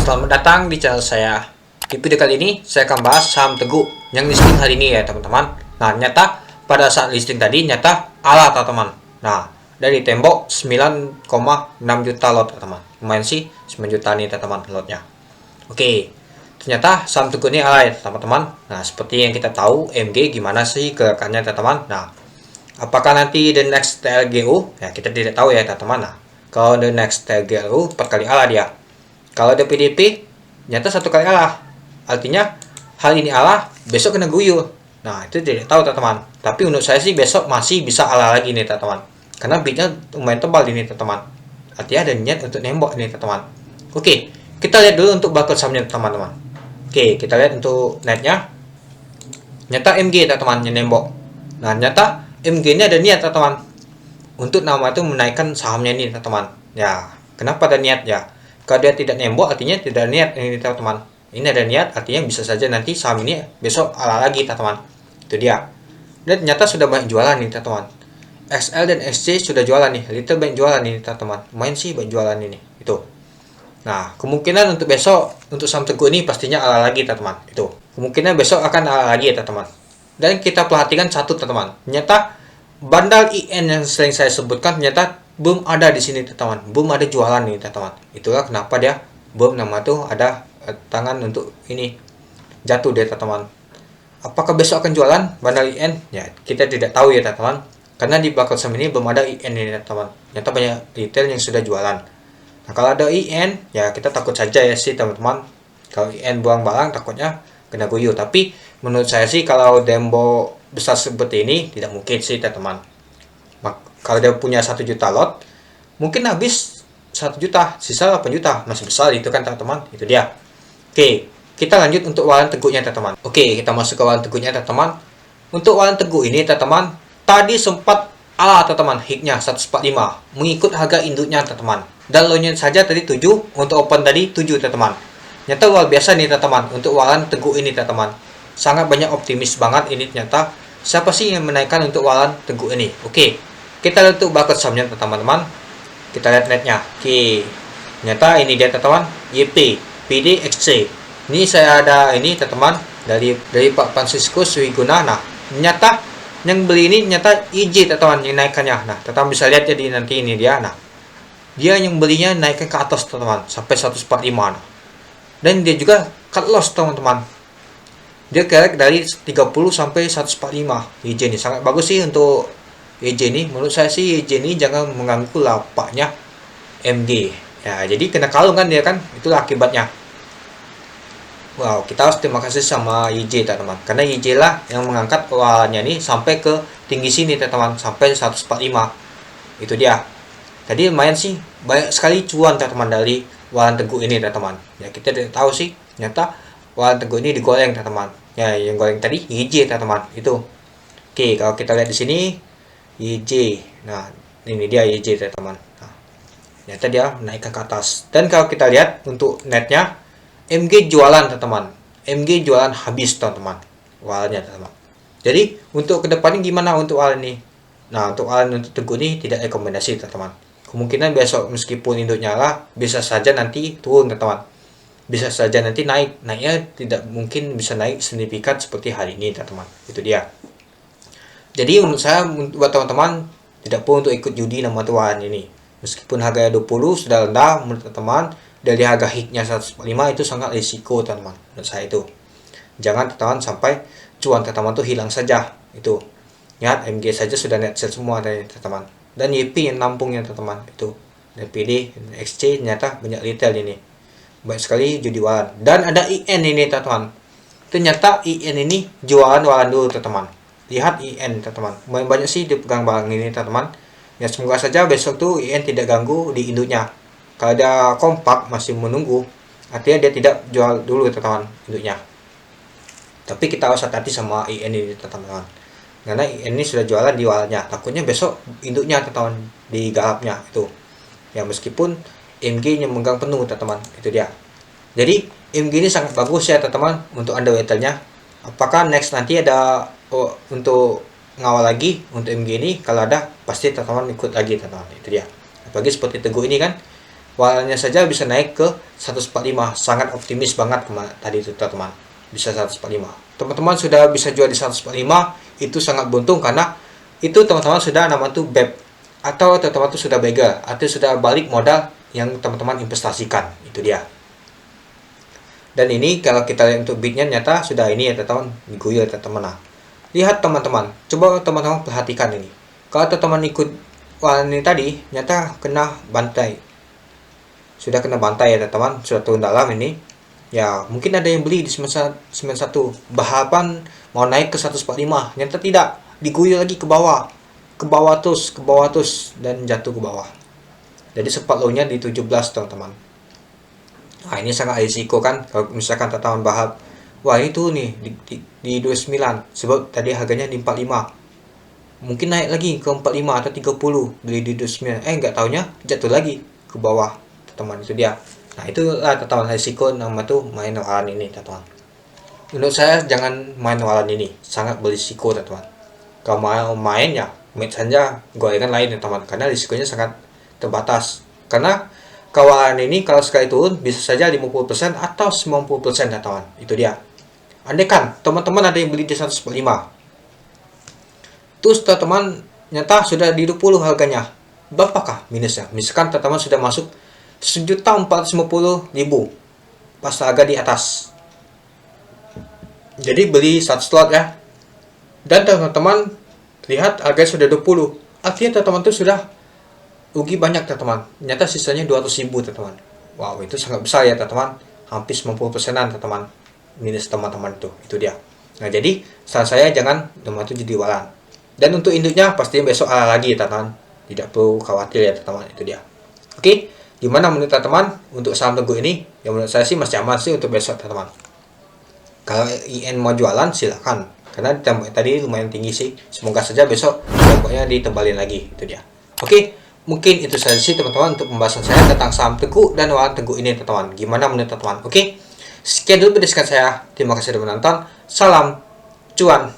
Selamat datang di channel saya. Di video kali ini saya akan bahas saham Teguh yang listing hari ini ya teman-teman. Nah, nyata pada saat listing tadi nyata ala teman-teman. Nah, dari tembok 9,6 juta lot teman-teman. Lumayan sih 9 juta nih teman-teman lotnya. Oke. Ternyata saham Teguh ini ala ya teman-teman. Nah, seperti yang kita tahu MG gimana sih gerakannya teman-teman. Nah, apakah nanti the next TLGU? Ya, kita tidak tahu ya teman-teman. Nah, kalau the next TLGU 4 kali ala dia. Kalau ada PDP, nyata 1 kali Allah. Artinya, hal ini Allah, besok kena guyur. Nah, itu tidak tahu teman-teman. Tapi menurut saya sih besok masih bisa Allah lagi nih teman-teman. Karena beatnya lumayan tebal ini teman-teman. Artinya ada niat untuk nembok ini teman-teman. Oke, kita lihat dulu untuk bakal sahamnya teman-teman. Oke, kita lihat untuk netnya. Nyata MG teman-teman yang nembok. Nah, nyata MG ini ada niat teman-teman. Untuk nama itu menaikkan sahamnya ini teman-teman. Ya, kenapa ada niat ya? Kalau dia tidak nembok artinya tidak ada niat ini teman-teman. Ini ada niat artinya bisa saja nanti saham ini besok ala lagi teman-teman. Itu dia. Dan ternyata sudah banyak jualan nih teman-teman. XL dan SC sudah jualan nih. Little banyak jualan nih teman-teman. Main sih banyak jualan ini. Itu. Nah, kemungkinan untuk besok untuk saham Teguh ini pastinya ala lagi teman-teman. Itu. Kemungkinan besok akan ala lagi ya teman-teman. Dan kita perhatikan satu teman-teman. Ternyata bandal IN yang sering saya sebutkan ternyata belum ada di sini teman-teman, belum ada jualan nih teman-teman. Itulah kenapa dia belum nama tuh ada tangan untuk ini jatuh deh teman-teman. Apakah besok akan jualan bandal IN? Ya kita tidak tahu ya teman-teman, karena di bakal saham ini belum ada IN ini teman-teman. Ternyata banyak retail yang sudah jualan. Nah kalau ada IN ya kita takut saja ya sih teman-teman. Kalau IN buang barang takutnya kena guyur. Tapi menurut saya sih kalau dembo besar seperti ini tidak mungkin sih teman-teman. Kalau dia punya 1 juta lot, mungkin habis 1 juta, sisa 8 juta, masih besar itu kan teman-teman. Itu dia. Oke, kita lanjut untuk waran Teguhnya teman-teman. Oke, kita masuk ke waran Teguhnya teman-teman. Untuk waran Teguh ini teman-teman, tadi sempat ala teman-teman, hiknya 145, mengikut harga induknya teman-teman. Dan low-nya saja tadi 7, untuk open tadi 7 teman-teman. Nyata luar biasa nih teman-teman untuk waran Teguh ini teman-teman. Sangat banyak optimis banget ini ternyata. Siapa sih yang menaikkan untuk waran Teguh ini? Oke. Kita lihat untuk bucket sahamnya teman-teman. Kita lihat netnya. Oke. Ternyata ini dia teman-teman. YP PDXC. Ini saya ada ini teman-teman dari Pak Francisco Suwiguna. Nah, ternyata yang beli ini ternyata IJ teman-teman yang naikkannya. Nah, teman-teman bisa lihat jadi nanti ini dia. Nah, dia yang belinya naikkan ke atas teman-teman sampai 145. Nah. Dan dia juga cut loss teman-teman. Dia kerek dari 30 sampai 145. IJ ini sangat bagus sih untuk EJ ini. Menurut saya sih EJ ini jangan mengganggu lapaknya MG ya, jadi kena kalung kan dia kan, itulah akibatnya. Wow, kita harus terima kasih sama EJ teman-teman, karena EJ lah yang mengangkat awalnya ini sampai ke tinggi sini teman-teman, sampai 145. Itu dia. Tadi lumayan sih, banyak sekali cuan teman-teman dari waran Teguh ini teman-teman. Ya kita tidak tahu sih, ternyata waran Teguh ini digoreng teman-teman. Ya yang goreng tadi EJ teman-teman itu. Oke, kalau kita lihat di sini YJ. Nah, ini dia YJ teman-teman. Nah, ternyata dia naikkan ke atas. Dan kalau kita lihat untuk netnya, MG jualan teman-teman. MG jualan habis teman-teman. Warannya teman-teman. Jadi untuk kedepannya gimana untuk waran ini? Nah, untuk waran untuk Teguh ini tidak rekomendasi teman-teman. Kemungkinan besok meskipun induknya lah, bisa saja nanti turun teman-teman. Bisa saja nanti naik. Naiknya tidak mungkin bisa naik signifikan seperti hari ini teman-teman. Itu dia. Jadi menurut saya buat teman-teman tidak perlu untuk ikut judi nama tuan ini. Meskipun harganya 20 sudah rendah menurut teman-teman, dari harga hiknya 145 itu sangat risiko teman-teman. Menurut saya itu. Jangan teman-teman sampai cuan teman-teman itu hilang saja. Itu. Lihat MG saja sudah net sell semua teman-teman. Dan YP yang nampungnya teman-teman itu. Dan PD, XC ternyata banyak retail ini. Banyak sekali judi waran. Dan ada IN ini teman-teman. Ternyata IN ini jualan waran dulu teman-teman. Lihat IN teman-teman, banyak sih dipegang barang ini teman-teman. Ya semoga saja besok tuh IN tidak ganggu di induknya. Kalau ada kompak masih menunggu, artinya dia tidak jual dulu teman-teman induknya. Tapi kita harus hati-hati sama IN ini teman-teman, karena IN ini sudah jualan di awalnya. Takutnya besok induknya teman-teman di garapnya itu. Ya meskipun MG yang memegang penuh teman-teman, itu dia. Jadi MG ini sangat bagus ya teman-teman untuk underweight-nya. Apakah next nanti ada untuk ngawal lagi untuk MG ini? Kalau ada pasti teman-teman ikut lagi teman-teman. Itu dia. Apalagi seperti Teguh ini kan warannya saja bisa naik ke 145. Sangat optimis banget tadi itu teman-teman, bisa 145. Teman-teman sudah bisa jual di 145, itu sangat beruntung karena itu teman-teman sudah nama itu BEP, atau teman-teman itu sudah begal, atau sudah balik modal yang teman-teman investasikan. Itu dia. Dan ini kalau kita lihat untuk bitnya nyata sudah ini ya teman-teman, diguyur teman-teman. Nah, lihat teman-teman, coba teman-teman perhatikan ini. Kalau teman-teman ikut waran ini tadi, nyata kena bantai. Sudah kena bantai ya teman-teman, sudah turun dalam ini. Ya, mungkin ada yang beli di 91, berharapan mau naik ke 145, nyata tidak, diguyur lagi ke bawah terus, dan jatuh ke bawah. Jadi sempat low-nya di 17 teman-teman. Nah, ini sangat risiko kan, kalau misalkan teman-teman berharap, wah itu nih di 29, sebab tadi harganya di 45. Mungkin naik lagi ke 45 atau 30, beli di 29. Nggak taunya jatuh lagi ke bawah, teman-teman. Itu dia. Nah, itulah teman-teman risiko nama tuh main waran ini, teman-teman. Menurut saya jangan main waran ini, sangat berisiko, teman-teman. Kalau mau main ya main saja gorengan lain, teman-teman, karena risikonya sangat terbatas. Karena kawalan ini kalau sekali turun bisa saja 50% atau 90%, teman-teman. Itu dia. Andai kan teman-teman ada yang beli di 145, terus teman-teman nyata sudah di 20 harganya, berapakah minusnya? Misalkan teman-teman sudah masuk 1.450.000 pas harga di atas, jadi beli 1 slot ya, dan teman-teman lihat harga sudah 20, artinya teman-teman itu sudah rugi banyak, teman-teman. Nyata sisanya 200.000, teman-teman. Wow, itu sangat besar ya, teman-teman. Hampir 90%-an, teman-teman, minus teman-teman itu dia. Nah, jadi saran saya jangan teman-teman itu jadi waran. Dan untuk induknya pastinya besok ala lagi, teman-teman. Tidak perlu khawatir ya, teman-teman. Itu dia. Oke, gimana menurut teman-teman untuk saham Teguh ini? Ya menurut saya sih masih aman sih untuk besok, teman-teman. Kalau IN mau jualan silakan, karena tadi lumayan tinggi sih. Semoga saja besok temboknya ditebalin lagi. Itu dia. Oke, mungkin itu saja sih teman-teman untuk pembahasan saya tentang saham Teguh dan waran Teguh ini, teman-teman. Gimana menurut teman-teman? Oke, sekian dulu penjelasan saya. Terima kasih sudah menonton. Salam cuan.